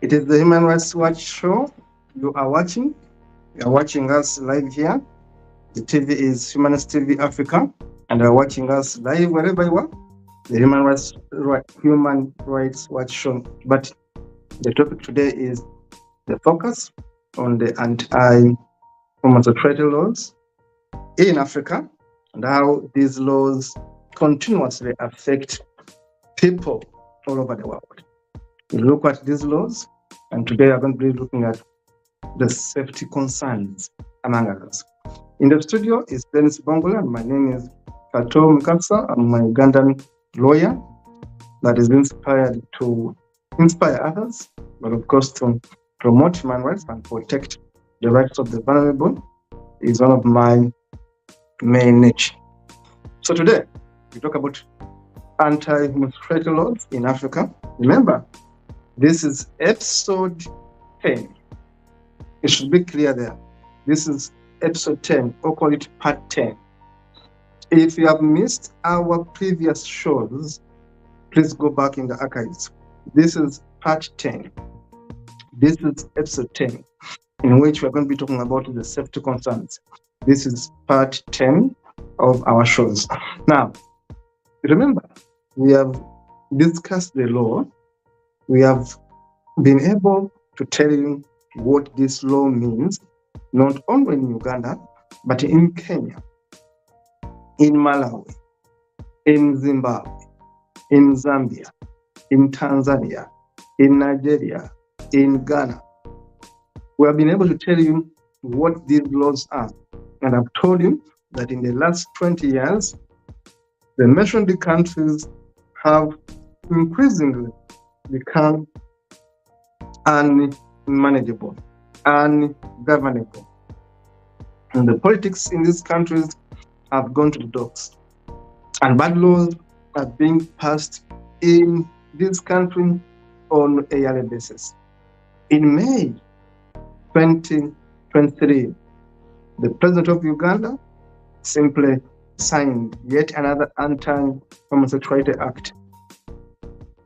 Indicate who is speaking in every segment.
Speaker 1: It is the Human Rights Watch show you are watching. You are watching us live here. The TV is Humanist TV Africa, and you are watching us live wherever you are. The Human Rights Watch show. But the topic today is the focus on the anti-homosexuality laws in Africa and how these laws continuously affect people all over the world. We look at these laws, and today I'm going to be looking at the safety concerns, among others. In the studio is Dennis Bongola, and my name is Kato Mukasa. I'm an Ugandan lawyer that is inspired to inspire others, but of course to promote human rights and protect the rights of the vulnerable is one of my main niche. So today, we talk about anti-homosexuality laws in Africa. Remember, this is episode 10. It should be clear there. This is episode 10, or call it part 10. If you have missed our previous shows, please go back in the archives. This is part 10. This is episode 10, in which we're going to be talking about the safety concerns. This is part 10 of our shows. Now, remember, we have discussed the law. We have been able to tell you what this law means, not only in Uganda, but in Kenya, in Malawi, in Zimbabwe, in Zambia, in Tanzania, in Nigeria, in Ghana. We have been able to tell you what these laws are. And I've told you that in the last 20 years, the mentioned countries have increasingly become unmanageable, ungovernable. And the politics in these countries have gone to the dogs. And bad laws are being passed in this country on a yearly basis. In May 2023, the president of Uganda simply signed yet another anti-homosexuality act,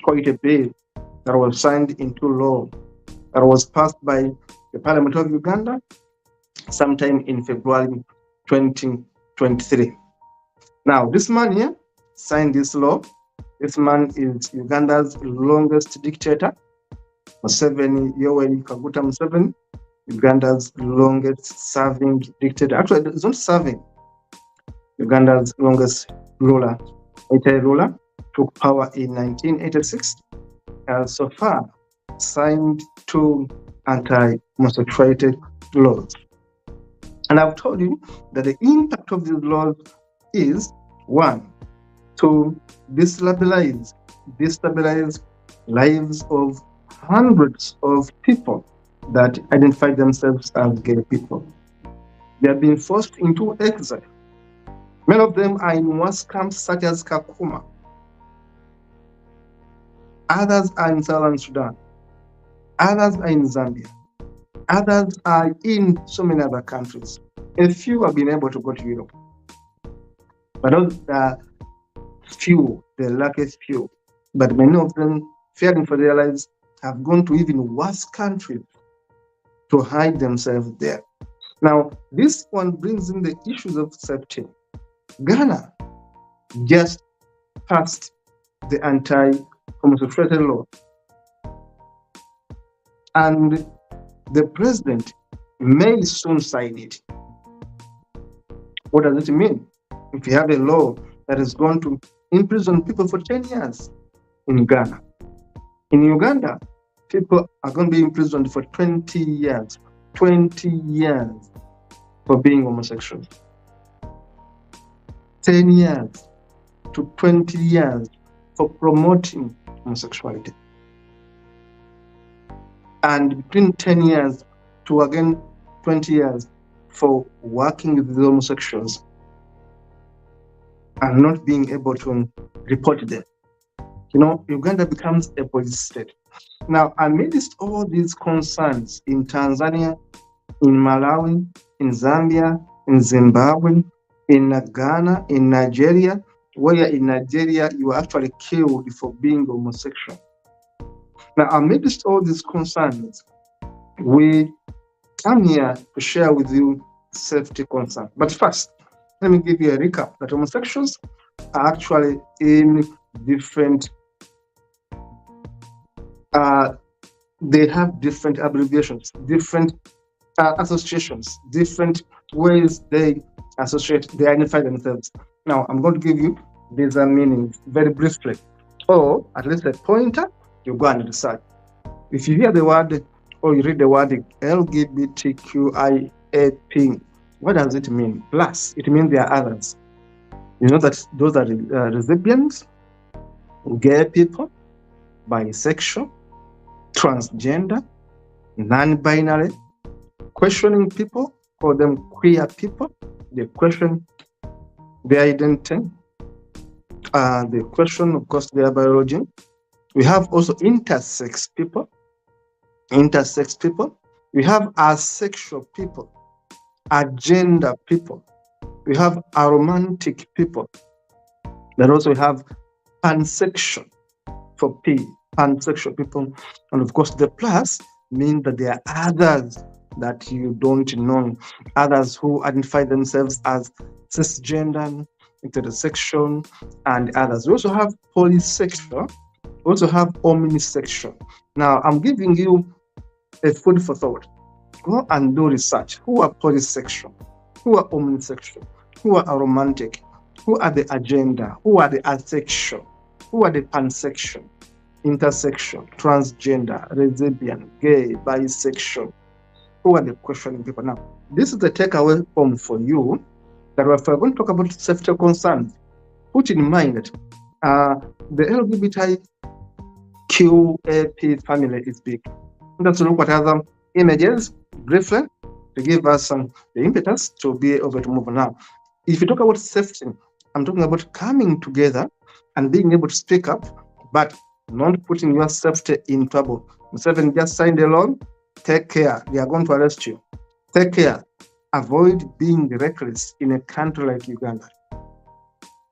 Speaker 1: quite a bill that was signed into law, that was passed by the Parliament of Uganda sometime in February 2023. Now, this man here signed this law. This man is Uganda's longest dictator, Yoweri Kaguta Museveni, Uganda's longest serving dictator. Actually, it's not serving. Uganda's longest ruler, military ruler, took power in 1986. So far, signed two anti-homosexuality laws. And I've told you that the impact of these laws is, one, to destabilize lives of hundreds of people that identify themselves as gay people. They have been forced into exile. Many of them are in worse camps such as Kakuma. Others are in Southern Sudan. Others are in Zambia. Others are in so many other countries. A few have been able to go to Europe. But those are few, the luckiest few. But many of them, fearing for their lives, have gone to even worse countries to hide themselves there. Now, this one brings in the issues of safety. Ghana just passed the anti-homosexuality law. And the president may soon sign it. What does it mean? If you have a law that is going to imprison people for 10 years in Ghana, in Uganda, people are going to be imprisoned for 20 years. 20 years for being homosexual. 10 years to 20 years for promoting homosexuality. And between 10 years to again 20 years for working with the homosexuals and not being able to report them. You know, Uganda becomes a police state. Now, amidst all these concerns in Tanzania, in Malawi, in Zambia, in Zimbabwe, in Ghana, in Nigeria, where in Nigeria you are actually killed for being homosexual. Now, amidst all these concerns, we come here to share with you safety concerns. But first, let me give you a recap that homosexuals are actually in different, they have different abbreviations, different associations, different ways they associate, they identify themselves. Now, I'm going to give you these meanings very briefly, or at least a pointer. You go and research. If you hear the word or you read the word LGBTQIAP, what does it mean? Plus, it means there are others. You know that those are lesbians, gay people, bisexual, transgender, non-binary, questioning people, call them queer people. They question their identity. They question, of course, their biology. We have also intersex people. We have asexual people, agender people. We have aromantic people. Then also we have pansexual for P, pansexual people. And of course, the plus means that there are others that you don't know, others who identify themselves as cisgender, heterosexual, and others. We also have polysexual. We also have omnisexual. Now, I'm giving you a food for thought. Go and do research. Who are polysexual? Who are omnisexual? Who are aromantic? Who are the agenda? Who are the asexual? Who are the pansexual, intersexual, transgender, lesbian, gay, bisexual? Who are the questioning people? Now, this is the takeaway home for you that if we're going to talk about safety concerns, put in mind that the LGBTQAP family is big. Let's look at other images briefly to give us the impetus to be able to move on. Now, if you talk about safety, I'm talking about coming together and being able to speak up, but not putting your safety in trouble. Museveni just signed a law. Take care. They are going to arrest you. Take care. Avoid being reckless in a country like Uganda.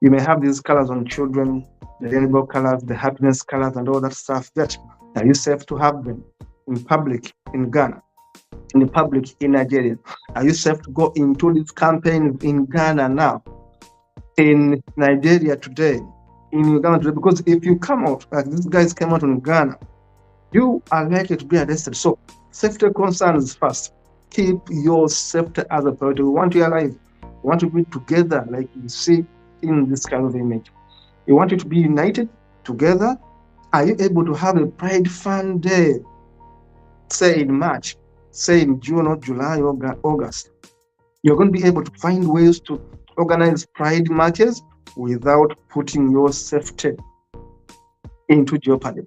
Speaker 1: You may have these colors on children, the rainbow colors, the happiness colors, and all that stuff. That are you safe to have them in public in Ghana, in public in Nigeria? Are you safe to go into this campaign in Ghana now, in Nigeria today, in Uganda today? Because if you come out, like these guys came out in Ghana, you are likely to be arrested. So safety concerns first. Keep your safety as a priority. We want you alive. We want you to be together, like you see in this kind of image. We want you to be united together. Are you able to have a Pride Fun Day, say in March, say in June or July or August? You're going to be able to find ways to organize pride marches without putting your safety into jeopardy.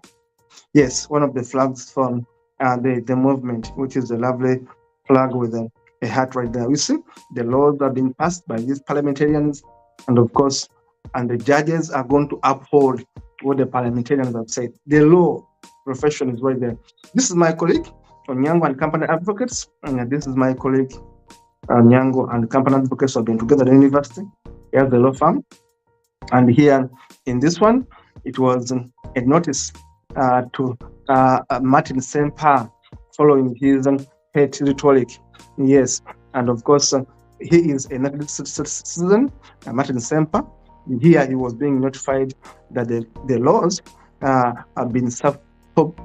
Speaker 1: Yes, one of the flags from the movement, which is a lovely flag with a hat right there. You see, the laws are being passed by these parliamentarians, and of course, and the judges are going to uphold what the parliamentarians have said. The law profession is right there. This is my colleague, Onyango and Company Advocates, and this is my colleague, Onyango and Company Advocates have been together at the university. Here's the law firm. And here in this one, it was a notice to Martin Semper following his hate rhetoric. Yes, and of course, he is a United citizen, Martin Semper. Here he was being notified that the laws have been subpoenaed.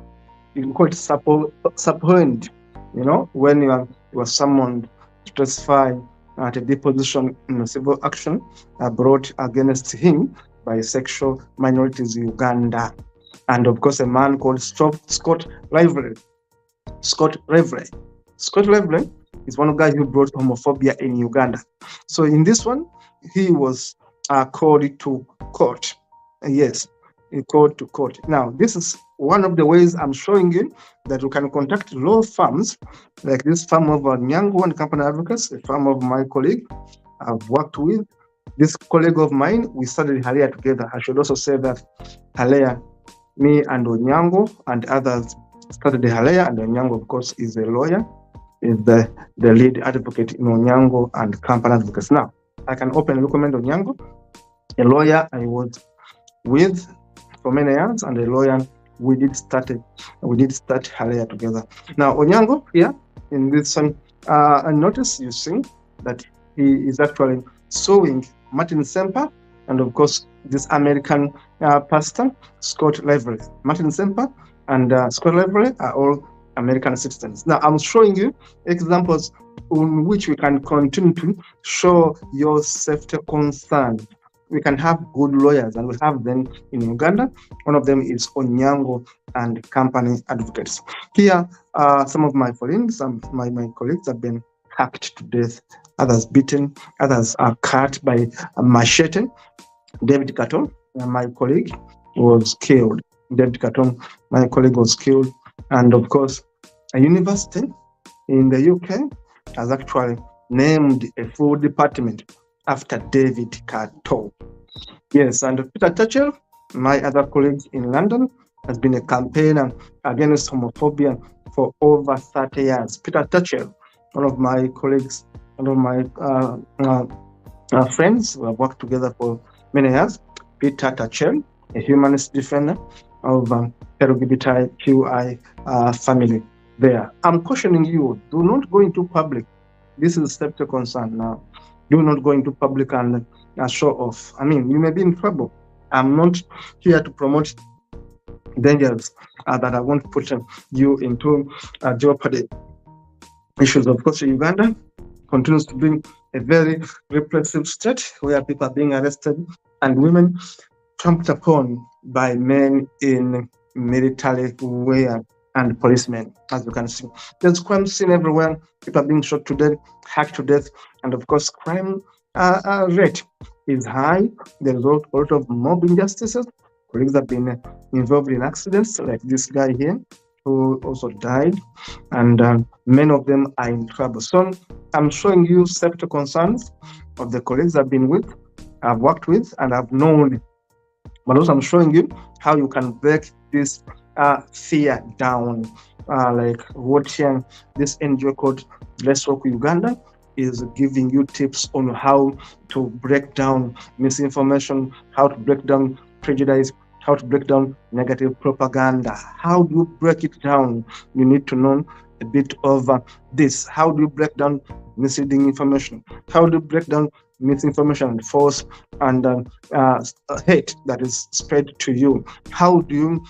Speaker 1: You know, when you are summoned to testify at a deposition in a civil action brought against him by Sexual Minorities Uganda. And of course, a man called Scott Lively. Scott Lively is one of the guys who brought homophobia in Uganda. So in this one, he was called to court. Yes, he called to court. Now, this is one of the ways I'm showing you that you can contact law firms like this firm of Onyango and Company Advocates, a firm of my colleague I've worked with. This colleague of mine, we studied Halea together. I should also say that Halea, me and Onyango and others started Halea, and Onyango, of course, is a lawyer, is the lead advocate in Onyango and Company Advocates. Now, I can openly recommend Onyango, a lawyer I was with for many years, and a lawyer we did start Halea together. Now Onyango here in this notice, you see that he is actually suing Martin Semper and of course this American pastor Scott Lavery. Martin Semper and Scott Lavery are all American citizens. Now I'm showing you examples on which we can continue to show your safety concern. We can have good lawyers, and we have them in Uganda. One of them is Onyango and Company Advocates. Here, some of my colleagues, my colleagues have been hacked to death, others beaten, others are cut by a machete. David Katon, my colleague, was killed. David Katon, my colleague, was killed. And of course, a university in the UK has actually named a full department after David Katon. Yes, and Peter Tatchell, my other colleague in London, has been a campaigner against homophobia for over 30 years. Peter Tatchell, one of my colleagues, one of my friends who have worked together for many years. Peter Tatchell, a humanist defender of LGBTQI family there. I'm cautioning you, do not go into public. This is safety concern now. Do not go into public and show off. I mean, you may be in trouble. I'm not here to promote dangers that I won't put you into jeopardy. Issues, of course, Uganda continues to be a very repressive state where people are being arrested and women trampled upon by men in military wear and policemen, as you can see. There's crime scene everywhere. People are being shot to death, hacked to death, and of course, crime rate is high. There's a lot of mob injustices. Colleagues have been involved in accidents, like this guy here, who also died, and many of them are in trouble. So I'm showing you safety concerns of the colleagues I've been with, I've worked with, and I've known. But also I'm showing you how you can break this fear down, like what this NGO called Let's Work Uganda is giving you tips on how to break down misinformation, how to break down prejudice, how to break down negative propaganda. How do you break it down? You need to know a bit of this. How do you break down misleading information? How do you break down misinformation and false and hate that is spread to you? How do you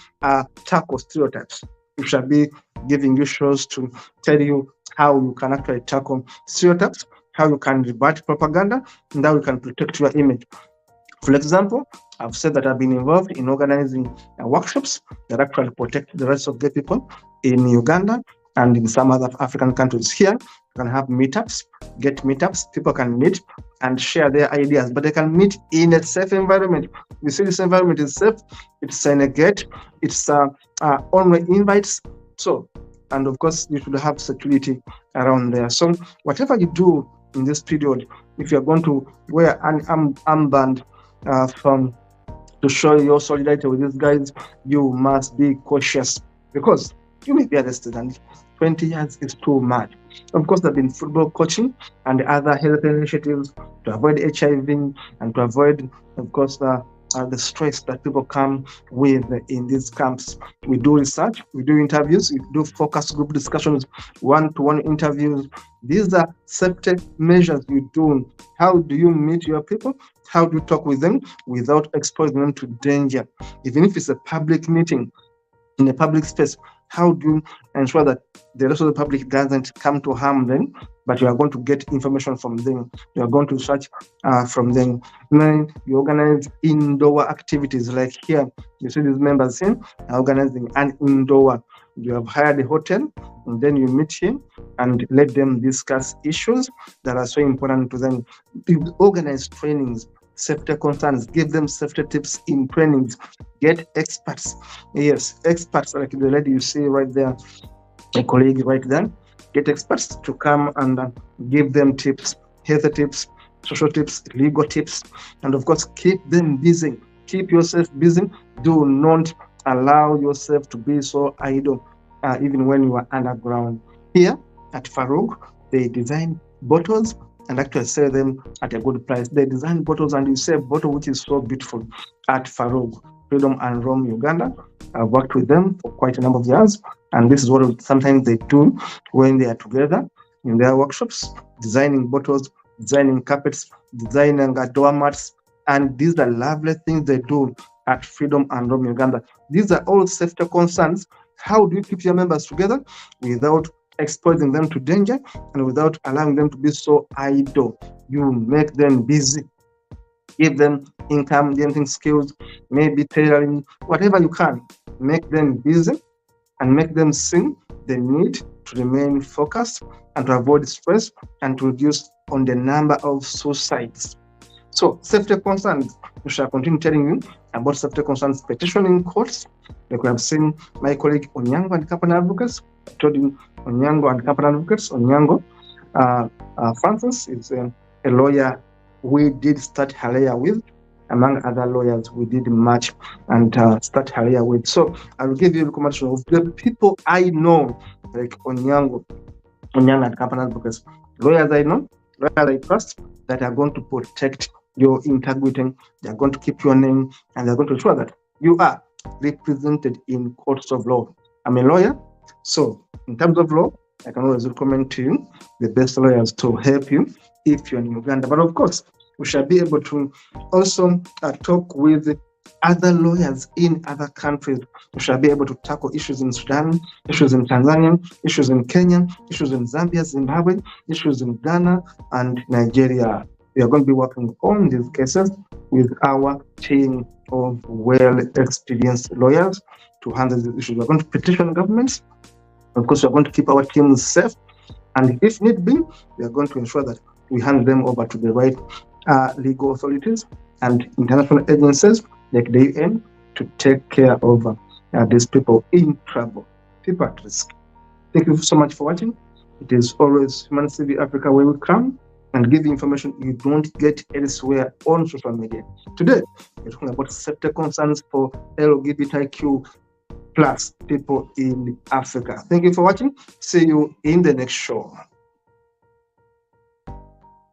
Speaker 1: tackle stereotypes? We shall be giving you shows to tell you how you can actually tackle stereotypes, how you can rebut propaganda, and how you can protect your image. For example, I've said that I've been involved in organizing workshops that actually protect the rights of gay people in Uganda and in some other African countries. Here, you can have meetups, people can meet and share their ideas, but they can meet in a safe environment. You see, this environment is safe, it's a gate, it's only invites. So, and of course, you should have security around there. So, whatever you do in this period, if you're going to wear an armband to show your solidarity with these guys, you must be cautious because you may be arrested, and 20 years is too much. Of course, there have been football coaching and other health initiatives to avoid HIV and to avoid, of course, the stress that people come with in these camps. We do research, we do interviews, we do focus group discussions, one-to-one interviews. These are safety measures you do. How do you meet your people? How do you talk with them without exposing them to danger? Even if it's a public meeting, in a public space, how do you ensure that the rest of the public doesn't come to harm them, but you are going to get information from them, you are going to search from them? Then you organize indoor activities, like here, you see these members here are organizing an indoor. You have hired a hotel, and then you meet here and let them discuss issues that are so important to them. You organize trainings, safety concerns, give them safety tips in trainings, get experts. Yes, experts like the lady you see right there, a colleague right there. Get experts to come and give them tips, health tips, social tips, legal tips, and of course, keep them busy. Keep yourself busy. Do not allow yourself to be so idle, even when you are underground. Here at Farouk, they design bottles and actually sell them at a good price. They design bottles and you see a bottle which is so beautiful at Farouk. Freedom and Rome Uganda. I've worked with them for quite a number of years, and this is what sometimes they do when they are together in their workshops, designing bottles, designing carpets, designing doormats, and these are lovely things they do at Freedom and Rome Uganda. These are all safety concerns. How do you keep your members together without exposing them to danger and without allowing them to be so idle? You make them busy, give them income generating skills, maybe tailoring, whatever you can. Make them busy and make them see the need to remain focused and to avoid stress and to reduce on the number of suicides. So safety concerns, we shall continue telling you about safety concerns petitioning courts. Like we have seen my colleague Onyango and Company Advocates. I told you Onyango and Company Advocates. Onyango Francis is a lawyer we did start Halea with. Among other lawyers, we did match and start Halea with. So I will give you a recommendation of the people I know, like Onyango and Company Advocates. Lawyers I know, lawyers I trust, that are going to protect your integrity, they are going to keep your name, and they're going to ensure that you are represented in courts of law. I'm a lawyer, so in terms of law, I can always recommend to you the best lawyers to help you if you're in Uganda. But of course, we shall be able to also talk with other lawyers in other countries. We shall be able to tackle issues in Sudan, issues in Tanzania, issues in Kenya, issues in Zambia, Zimbabwe, issues in Ghana and Nigeria. We are going to be working on these cases with our team of well-experienced lawyers to handle these issues. We are going to petition governments. Of course, we are going to keep our teams safe. And if need be, we are going to ensure that we hand them over to the right legal authorities and international agencies like the UN to take care of these people in trouble, people at risk. Thank you so much for watching. It is always Human CV Africa where we come and give you information you don't get elsewhere on social media. Today, we're talking about safety concerns for LGBTQ plus people in Africa. Thank you for watching. See you in the next show.